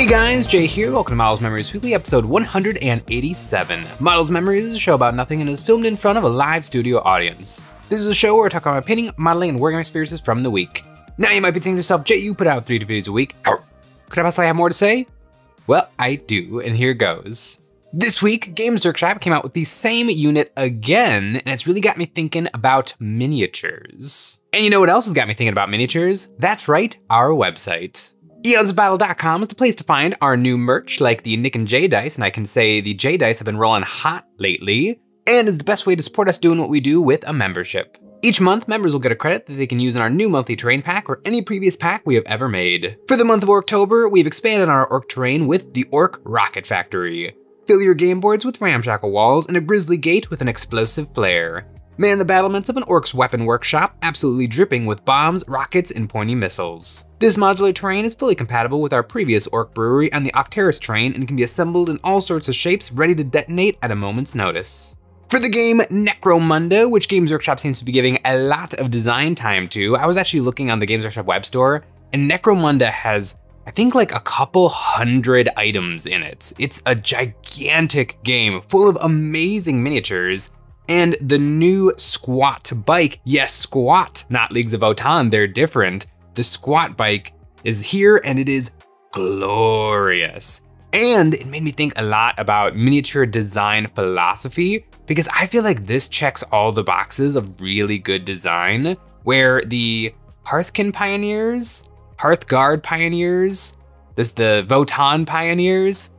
guys, Jay here, welcome to Models Memories Weekly, episode 187. Models Memories is a show about nothing and is filmed in front of a live studio audience. This is a show where I talk about my painting, modeling, and working experiences from the week. Now you might be thinking to yourself, Jay, you put out 3 videos a week. Could I possibly have more to say? Well, I do, and here goes. This week, Games Workshop came out with the same unit again, and it's really got me thinking about miniatures. And you know what else has got me thinking about miniatures? That's right, our website. EonsOfBattle.com is the place to find our new merch like the Nick and Jay dice, and I can say the Jay dice have been rolling hot lately, and is the best way to support us doing what we do with a membership. Each month, members will get a credit that they can use in our new monthly terrain pack or any previous pack we have ever made. For the month of October, we've expanded our Orc terrain with the Orc Rocket Factory. Fill your game boards with ramshackle walls and a grizzly gate with an explosive flare. Man the battlements of an Orc's weapon workshop, absolutely dripping with bombs, rockets, and pointy missiles. This modular terrain is fully compatible with our previous Orc brewery and the Octeris terrain and can be assembled in all sorts of shapes ready to detonate at a moment's notice. For the game Necromunda, which Games Workshop seems to be giving a lot of design time to, I was actually looking on the Games Workshop web store, and Necromunda has, I think, like a couple hundred items in it. It's a gigantic game full of amazing miniatures. And the new squat bike, yes, squat, not Leagues of Votan, they're different. The squat bike is here and it is glorious. And it made me think a lot about miniature design philosophy because I feel like this checks all the boxes of really good design, where the Hearthkin pioneers, Hearthguard pioneers, the Votan pioneers,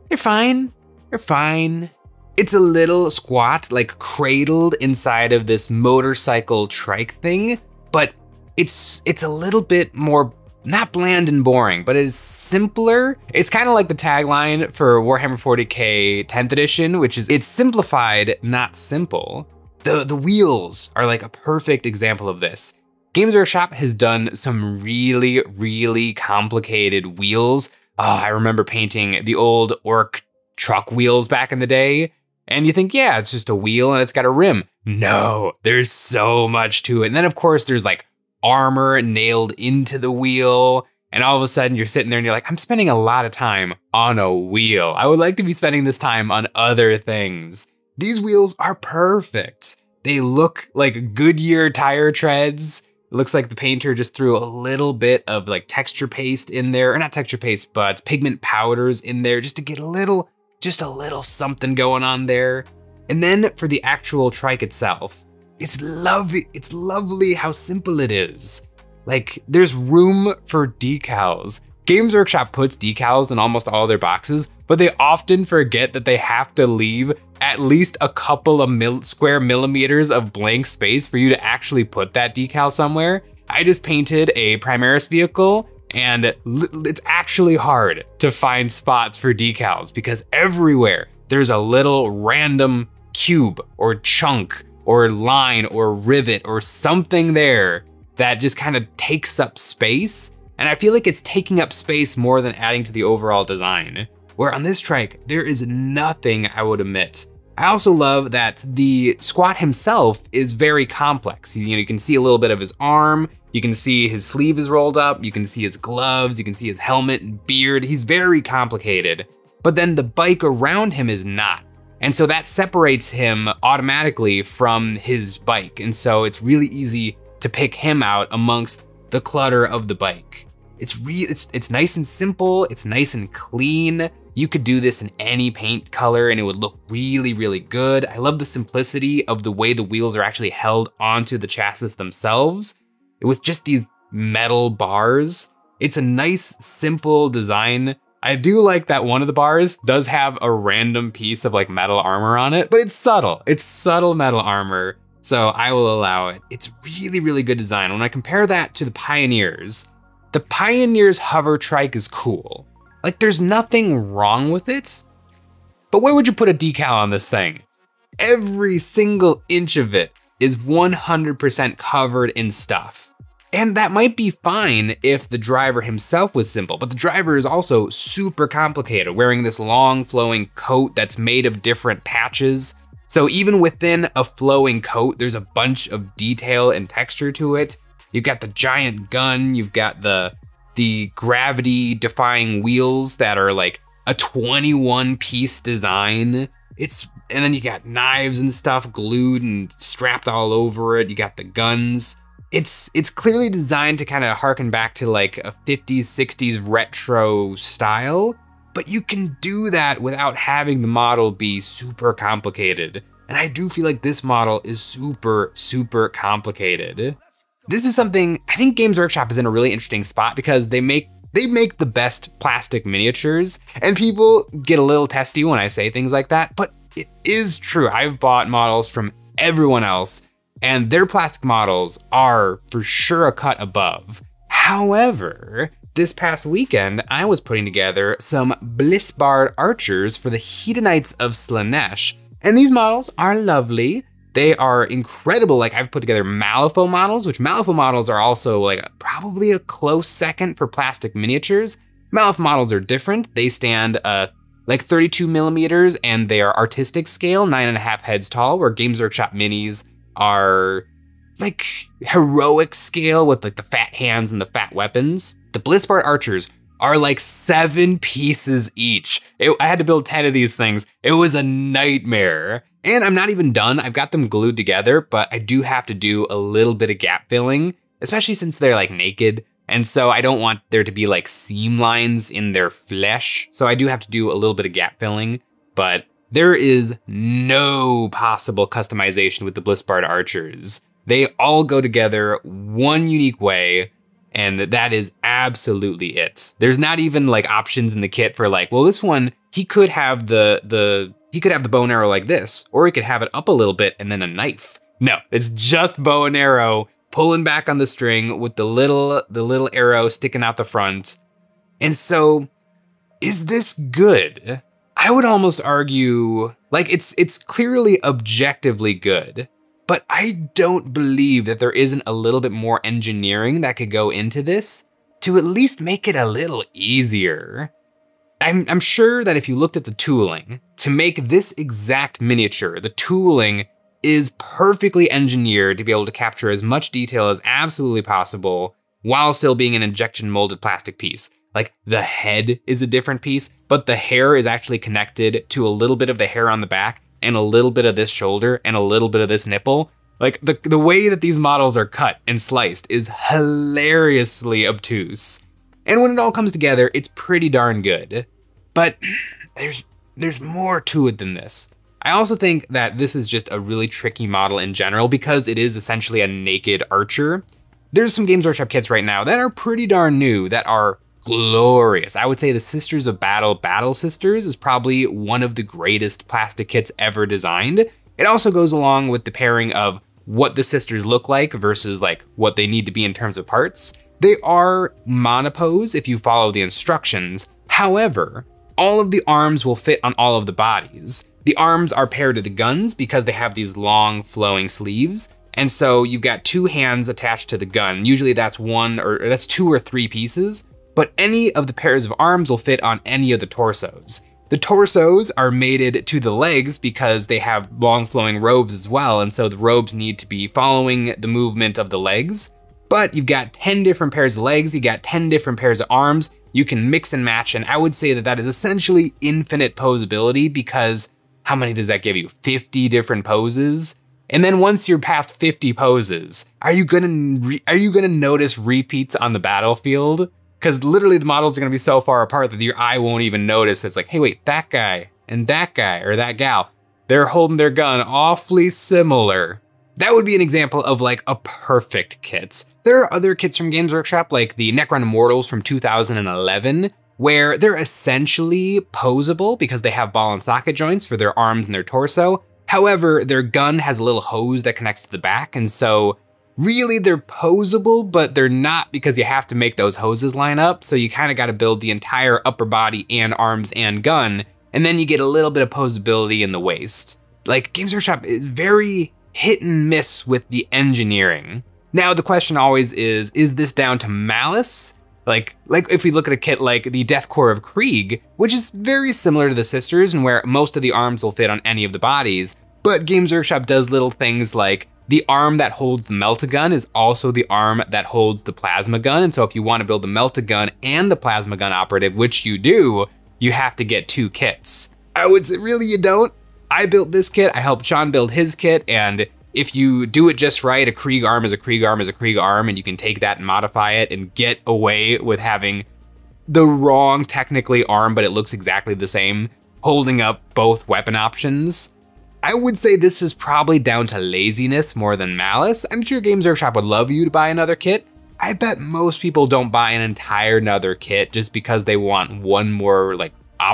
they're fine, they're fine. It's a little squat, like cradled inside of this motorcycle trike thing, but it's a little bit more, not bland and boring, but it's simpler. It's kind of like the tagline for Warhammer 40k 10th edition, which is, it's simplified, not simple. The wheels are like a perfect example of this. Games Workshop has done some really, really complicated wheels. Oh, I remember painting the old Orc truck wheels back in the day. And you think, yeah, it's just a wheel and it's got a rim. No, there's so much to it. And then of course there's like armor nailed into the wheel. And all of a sudden you're sitting there and you're like, I'm spending a lot of time on a wheel. I would like to be spending this time on other things. These wheels are perfect. They look like Goodyear tire treads. It looks like the painter just threw a little bit of like texture paste in there, or not texture paste, but pigment powders in there just to get just a little something going on there. And then for the actual trike itself, it's lovely how simple it is. Like, there's room for decals. Games Workshop puts decals in almost all their boxes, but they often forget that they have to leave at least a couple of square millimeters of blank space for you to actually put that decal somewhere. I just painted a Primaris vehicle, and it's actually hard to find spots for decals because everywhere there's a little random cube or chunk or line or rivet or something there that just kind of takes up space. And I feel like it's taking up space more than adding to the overall design. Where on this trike, there is nothing I would omit. I also love that the squat himself is very complex. You can see a little bit of his arm, you can see his sleeve is rolled up, you can see his gloves, you can see his helmet and beard. He's very complicated, but then the bike around him is not. And so that separates him automatically from his bike. And so it's really easy to pick him out amongst the clutter of the bike. It's nice and simple, it's nice and clean. You could do this in any paint color and it would look really, really good. I love the simplicity of the way the wheels are actually held onto the chassis themselves with just these metal bars. It's a nice, simple design. I do like that one of the bars does have a random piece of like metal armor on it, but it's subtle. It's subtle metal armor, so I will allow it. It's really, really good design. When I compare that to the Pioneers hover trike is cool. Like, there's nothing wrong with it, but where would you put a decal on this thing? Every single inch of it is 100% covered in stuff. And that might be fine if the driver himself was simple, but the driver is also super complicated, wearing this long flowing coat that's made of different patches. So even within a flowing coat, there's a bunch of detail and texture to it. You've got the giant gun, you've got the the gravity-defying wheels that are like a 21-piece design. And then you got knives and stuff glued and strapped all over it. You got the guns. It's clearly designed to kind of harken back to like a 50s, 60s retro style, but you can do that without having the model be super complicated. And I do feel like this model is super, super complicated. This is something, I think Games Workshop is in a really interesting spot because they make the best plastic miniatures, and people get a little testy when I say things like that, but it is true. I've bought models from everyone else, and their plastic models are for sure a cut above. However, this past weekend, I was putting together some Blissards archers for the Hedonites of Slaanesh, and these models are lovely. They are incredible. Like, I've put together Malifaux models, which Malifaux models are also like probably a close second for plastic miniatures. Malifaux models are different. They stand like 32 millimeters, and they are artistic scale, 9.5 heads tall, where Games Workshop minis are like heroic scale with like the fat hands and the fat weapons. The Blissards archers are like 7 pieces each. I had to build 10 of these things. It was a nightmare. And I'm not even done. I've got them glued together, but I do have to do a little bit of gap filling, especially since they're like naked. And so I don't want there to be like seam lines in their flesh. So I do have to do a little bit of gap filling, but there is no possible customization with the Blissards archers. They all go together one unique way, and that is absolutely it. There's not even like options in the kit for like, well, this one, he could have the bow and arrow like this, or he could have it up a little bit and then a knife. No, it's just bow and arrow pulling back on the string with the little arrow sticking out the front. And so, is this good? I would almost argue, like, it's clearly objectively good, but I don't believe that there isn't a little bit more engineering that could go into this to at least make it a little easier. I'm sure that if you looked at the tooling to make this exact miniature, the tooling is perfectly engineered to be able to capture as much detail as absolutely possible while still being an injection molded plastic piece. Like, the head is a different piece, but the hair is actually connected to a little bit of the hair on the back and a little bit of this shoulder and a little bit of this nipple. Like, the way that these models are cut and sliced is hilariously obtuse. And when it all comes together, it's pretty darn good. But there's more to it than this. I also think that this is just a really tricky model in general because it is essentially a naked archer. There's some Games Workshop kits right now that are pretty darn new, that are glorious. I would say the Sisters of Battle, Battle Sisters, is probably one of the greatest plastic kits ever designed. It also goes along with the pairing of what the sisters look like versus like what they need to be in terms of parts. They are monopose if you follow the instructions. However, all of the arms will fit on all of the bodies. The arms are paired to the guns because they have these long flowing sleeves. And so you've got 2 hands attached to the gun. Usually that's 2 or 3 pieces, but any of the pairs of arms will fit on any of the torsos. The torsos are mated to the legs because they have long flowing robes as well. And so the robes need to be following the movement of the legs. But you've got 10 different pairs of legs. You got 10 different pairs of arms. You can mix and match. And I would say that that is essentially infinite posability because how many does that give you? 50 different poses? And then once you're past 50 poses, are you gonna notice repeats on the battlefield? Because literally the models are gonna be so far apart that your eye won't even notice. It's like, hey, wait, that guy and that guy or that gal, they're holding their gun awfully similar. That would be an example of like a perfect kit. There are other kits from Games Workshop, like the Necron Immortals from 2011, where they're essentially posable because they have ball and socket joints for their arms and their torso. However, their gun has a little hose that connects to the back, and so really they're posable, but they're not because you have to make those hoses line up, so you kind of got to build the entire upper body and arms and gun, and then you get a little bit of posability in the waist. Like, Games Workshop is very hit and miss with the engineering. Now, the question always is this down to malice? Like if we look at a kit like the Deathcore of Krieg, which is very similar to the Sisters and where most of the arms will fit on any of the bodies, but Games Workshop does little things like the arm that holds the melt-a-gun is also the arm that holds the plasma gun. And so if you want to build the melt-a-gun and the plasma gun operative, which you do, you have to get 2 kits. I would say, really, you don't? I built this kit, I helped Sean build his kit, and if you do it just right, a Krieg arm is a Krieg arm is a Krieg arm, and you can take that and modify it and get away with having the wrong technically arm, but it looks exactly the same, holding up both weapon options. I would say this is probably down to laziness more than malice. I'm sure Games Workshop would love you to buy another kit. I bet most people don't buy an entire another kit just because they want one more like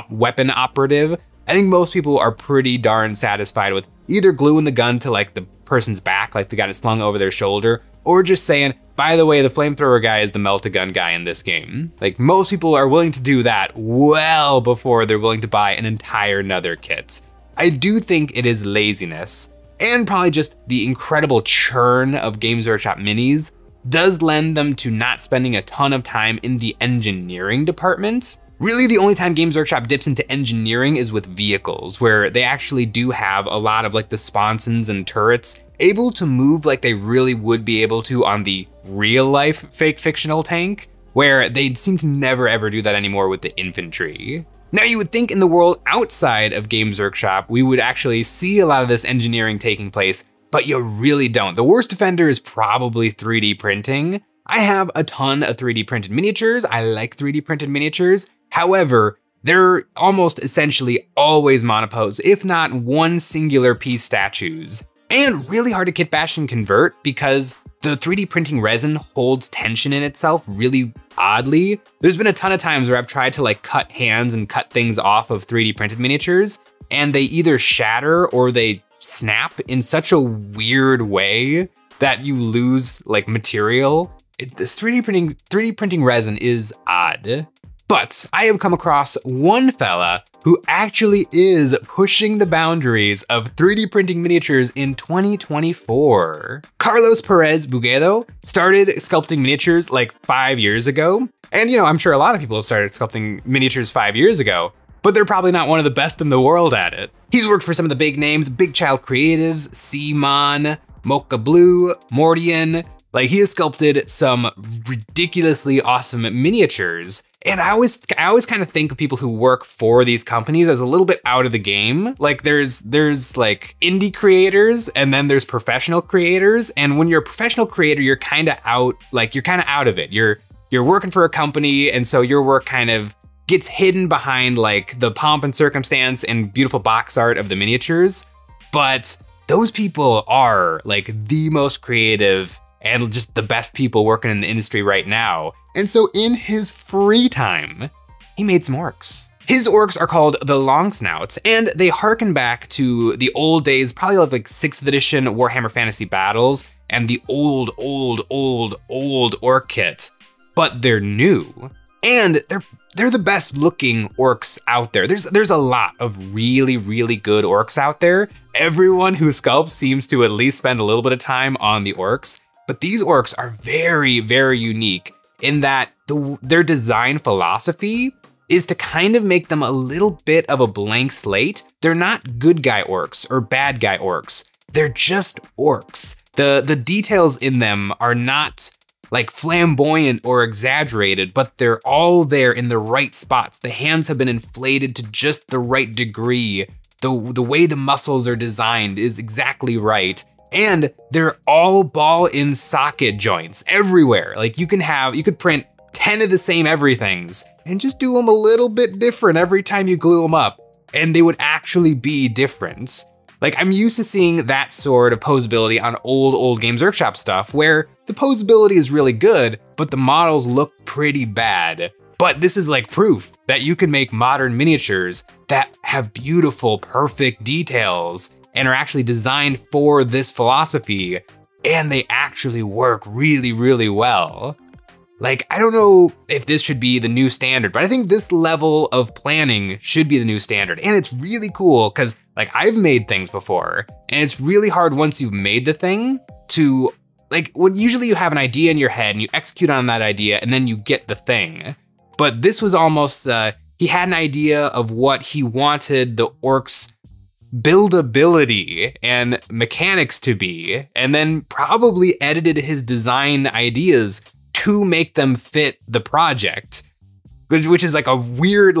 weapon operative. I think most people are pretty darn satisfied with either gluing the gun to like the person's back, like they got it slung over their shoulder, or just saying, by the way, the flamethrower guy is the melt-a-gun guy in this game. Like most people are willing to do that well before they're willing to buy an entire another kit. I do think it is laziness, and probably just the incredible churn of Games Workshop minis does lend them to not spending a ton of time in the engineering department. Really, the only time Games Workshop dips into engineering is with vehicles, where they actually do have a lot of like the sponsons and turrets able to move like they really would be able to on the real life fake fictional tank, where they seem to never ever do that anymore with the infantry. Now you would think in the world outside of Games Workshop, we would actually see a lot of this engineering taking place, but you really don't. The worst offender is probably 3D printing. I have a ton of 3D printed miniatures. I like 3D printed miniatures. However, they're almost essentially always monopose, if not one singular piece statues. And really hard to kit bash and convert because the 3D printing resin holds tension in itself really oddly. There's been a ton of times where I've tried to like cut hands and cut things off of 3D printed miniatures, and they either shatter or they snap in such a weird way that you lose like material. This 3D printing resin is odd. But I have come across one fella who actually is pushing the boundaries of 3D printing miniatures in 2024. Carlos Perez Buguedo started sculpting miniatures like 5 years ago. And I'm sure a lot of people have started sculpting miniatures 5 years ago, but they're probably not one of the best in the world at it. He's worked for some of the big names, Big Child Creatives, Seamon, Mocha Blue, Mordian. Like he has sculpted some ridiculously awesome miniatures. And I always kind of think of people who work for these companies as a little bit out of the game. Like there's like indie creators and then there's professional creators. And when you're a professional creator, you're kind of out, out of it. You're working for a company, and so your work kind of gets hidden behind like the pomp and circumstance and beautiful box art of the miniatures. But those people are like the most creative and just the best people working in the industry right now. And so in his free time, he made some orcs. His orcs are called the Longsnouts, and they harken back to the old days, probably like 6th edition Warhammer Fantasy Battles and the old orc kit, but they're new. And they're the best looking orcs out there. There's a lot of really, really good orcs out there. Everyone who sculpts seems to at least spend a little bit of time on the orcs, but these orcs are very, very unique in that their design philosophy is to kind of make them a little bit of a blank slate. They're not good guy orcs or bad guy orcs. They're just orcs. The details in them are not like flamboyant or exaggerated, but they're all there in the right spots. The hands have been inflated to just the right degree. The way the muscles are designed is exactly right. And they're all ball in socket joints everywhere. Like you could print 10 of the same everythings and just do them a little bit different every time you glue them up, and they would actually be different. Like I'm used to seeing that sort of posability on old Games Workshop stuff where the posability is really good, but the models look pretty bad. But this is like proof that you can make modern miniatures that have beautiful, perfect details and are actually designed for this philosophy, and they actually work really, really well. Like, I don't know if this should be the new standard, but I think this level of planning should be the new standard. And it's really cool because like I've made things before, and it's really hard once you've made the thing to like, when usually you have an idea in your head and you execute on that idea and then you get the thing. But this was almost, he had an idea of what he wanted the orcs buildability and mechanics to be, and then probably edited his design ideas to make them fit the project, which is like a weird,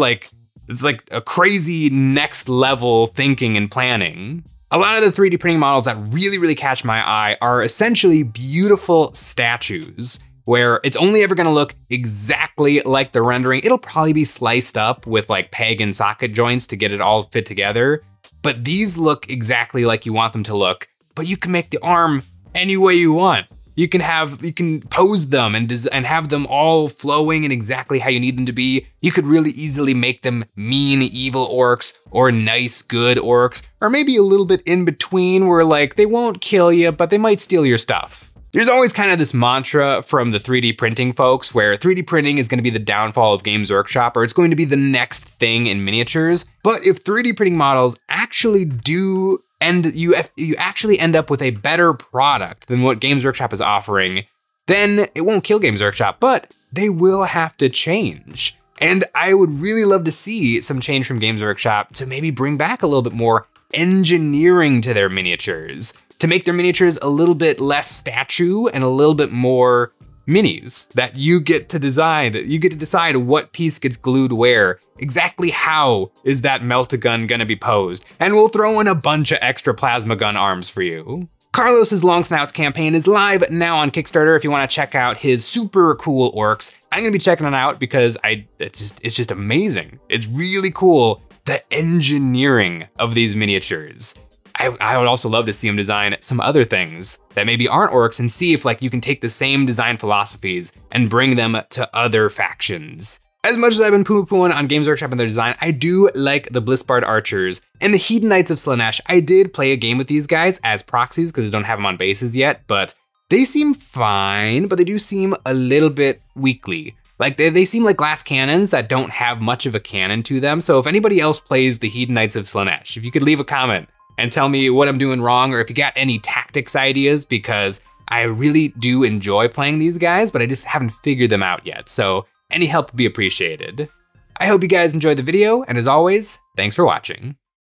it's like a crazy next level thinking and planning. A lot of the 3D printing models that really catch my eye are essentially beautiful statues where it's only ever gonna look exactly like the rendering. It'll probably be sliced up with like peg and socket joints to get it all fit together. But these look exactly like you want them to look, but you can make the arm any way you want. You can pose them and have them all flowing in exactly how you need them to be. You could really easily make them mean, evil orcs or nice, good orcs, or maybe a little bit in between where like they won't kill you, but they might steal your stuff. There's always kind of this mantra from the 3D printing folks where 3D printing is going to be the downfall of Games Workshop, or it's going to be the next thing in miniatures. But if 3D printing models actually do, and you actually end up with a better product than what Games Workshop is offering, then it won't kill Games Workshop, but they will have to change. And I would really love to see some change from Games Workshop to maybe bring back a little bit more engineering to their miniatures, to make their miniatures a little bit less statue and a little bit more minis that you get to design. You get to decide what piece gets glued where, exactly how is that melt-a-gun gonna be posed, and we'll throw in a bunch of extra plasma gun arms for you. Carlos's Longsnouts campaign is live now on Kickstarter if you wanna check out his super cool orcs. I'm gonna be checking it out because it's just amazing. It's really cool, the engineering of these miniatures. I would also love to see him design some other things that maybe aren't orcs and see if like you can take the same design philosophies and bring them to other factions. As much as I've been poo-pooing on Games Workshop and their design, I do like the Blissards archers and the Hedonites of Slaanesh. I did play a game with these guys as proxies because I don't have them on bases yet, but they seem fine, but they do seem a little bit weakly. Like they seem like glass cannons that don't have much of a cannon to them. So if anybody else plays the Hedonites of Slaanesh, if you could leave a comment and tell me what I'm doing wrong, or if you got any tactics ideas, because I really do enjoy playing these guys, but I just haven't figured them out yet. So any help would be appreciated. I hope you guys enjoyed the video, and as always, thanks for watching.